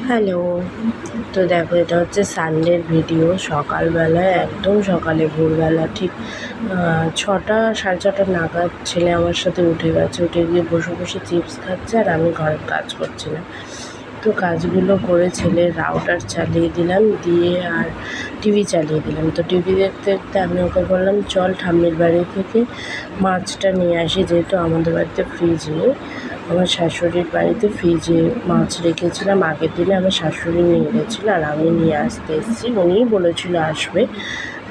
Hello. তো দেখো, এটা হচ্ছে সানডের ভিডিও। সকালবেলায়, একদম সকালে ভোরবেলা ঠিক 6টা 6:30 নাগাদ ছেলে আমার সাথে উঠে গেছে। উঠে গিয়ে বসে বসে চিপস খাচ্ছে আর আমি ঘরের কাজ করছিলাম। তো কাজগুলো করে ছেলের রাউটার চালিয়ে দিলাম, দিয়ে আর টিভি চালিয়ে দিলাম। তো টিভি দেখতে দেখতে আমি ওকে বললাম, চল ঠাম্মির বাড়ি থেকে মাছটা নিয়ে আসি, যেহেতু আমাদের বাড়িতে ফ্রিজ নেই। আমার শাশুড়ির বাড়িতে ফ্রিজে মাছ রেখেছিলাম, আগের দিনে আমার শাশুড়ি নিয়ে গেছিলো আর আমি নিয়ে আসতে এসেছি। উনিই বলেছিল আসবে,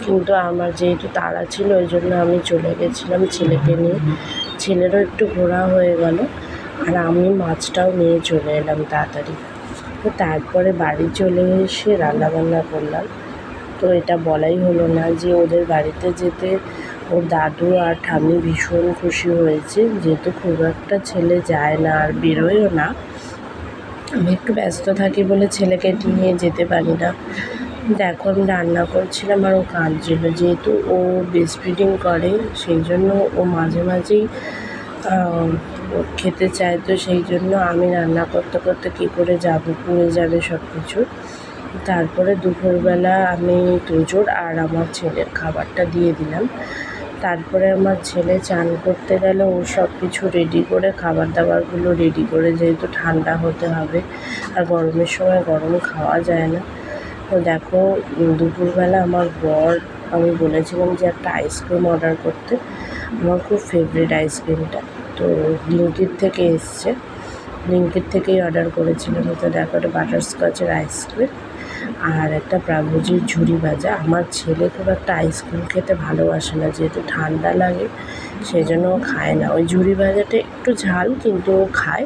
কিন্তু আমার যেহেতু তাড়া ছিল ওই জন্য আমি চলে গেছিলাম ছেলেকে নিয়ে। ছেলেরও একটু ঘোরা হয়ে গেল আর আমি মাছটাও নিয়ে চলে এলাম তাড়াতাড়ি। তো তারপরে বাড়ি চলে এসে রান্নাবান্না করলাম। তো এটা বলাই হলো না যে ওদের বাড়িতে যেতে ওর দাদু আর ঠাম্মি ভীষণ খুশি হয়েছে, যেহেতু খুব একটা ছেলে যায় না আর বেরোয়ও না। আমি একটু ব্যস্ত থাকি বলে ছেলেকে নিয়ে যেতে পারি না। দেখো, আমি রান্না করছিলাম আর ও কাঁদছিল, যেহেতু ও ব্রেস্ট ফিডিং করে সেই জন্য ও মাঝে মাঝেই খেতে চায়। তো সেই জন্য আমি রান্না করতে করতে কী করে যাবো, পুড়ে যাবে সব কিছু। তারপরে দুপুরবেলা আমি তোজোর আর আমার ছেলের খাবারটা দিয়ে দিলাম। তারপরে আমার ছেলে চান করতে গেলে ও সব কিছু রেডি করে, খাবার দাবারগুলো রেডি করে, যেহেতু ঠান্ডা হতে হবে আর গরমের সময় গরম খাওয়া যায় না। তো দেখো, দুপুরবেলা আমার বর, আমি বলেছিলাম যে একটা আইসক্রিম অর্ডার করতে। আমার খুব ফেভারিট আইসক্রিমটা, তো ব্লিঙ্কিট থেকে এসছে, ব্লিঙ্কিট থেকেই অর্ডার করেছিলাম। তো দেখো, একটা বাটারস্কচের আইসক্রিম আর একটা প্রাভুজির ঝুরি ভাজা। আমার ছেলে খুব একটা আইসক্রিম খেতে ভালোবাসে না, যেহেতু ঠান্ডা লাগে সেই জন্য ও খায় না। ওই ঝুরি ভাজাটা একটু ঝাল, কিন্তু ও খায়।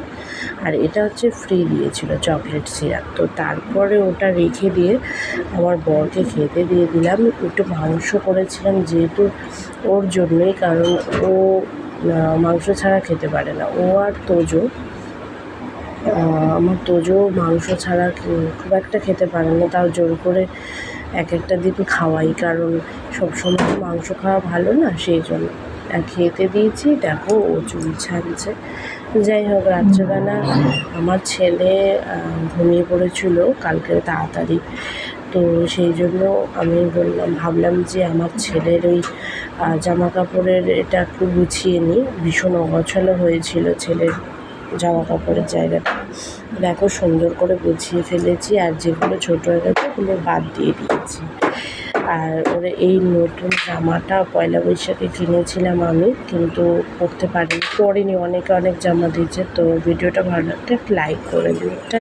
আর এটা হচ্ছে ফ্রি দিয়েছিল চকলেট সিরাপ। তো তারপরে ওটা রেখে দিয়ে আমার বরকে খেতে দিয়ে দিলাম। একটু মাংস করেছিলাম, যেহেতু ওর জন্যই, কারণ ও মাংস ছাড়া খেতে পারে না। ও আর তোজো, আমার তোজো মাংস ছাড়া খুব একটা খেতে পারে না, তাও জোর করে এক একটা দিন খাওয়াই, কারণ সবসময় মাংস খাওয়া ভালো না, সেই জন্য। খেতে দিয়েছি। দেখো, ও চুল ছাড়ছে। যাই হোক, রাত্রেবেলা আমার ছেলে ঘুমিয়ে পড়েছিল কালকে তাড়াতাড়ি। তো সেই জন্য আমি ভাবলাম যে আমার ছেলের ওই জামা কাপড়ের এটা একটু গুছিয়ে নিই। ভীষণ অগোছালো হয়েছিল ছেলের জামা কাপড়ের জায়গাটা। দেখো, সুন্দর করে গুছিয়ে ফেলেছি, আর যেগুলো ছোটো হয়ে গেছে ওগুলো বাদ দিয়ে দিয়েছি। আর ওরে এই নতুন জামাটা পয়লা বৈশাখে কিনেছিলাম আমি, কিন্তু পরতে পারিনি, অনেকে অনেক জামা দিয়েছে। তো ভিডিওটা ভালো লাগলে লাইক করে দিন।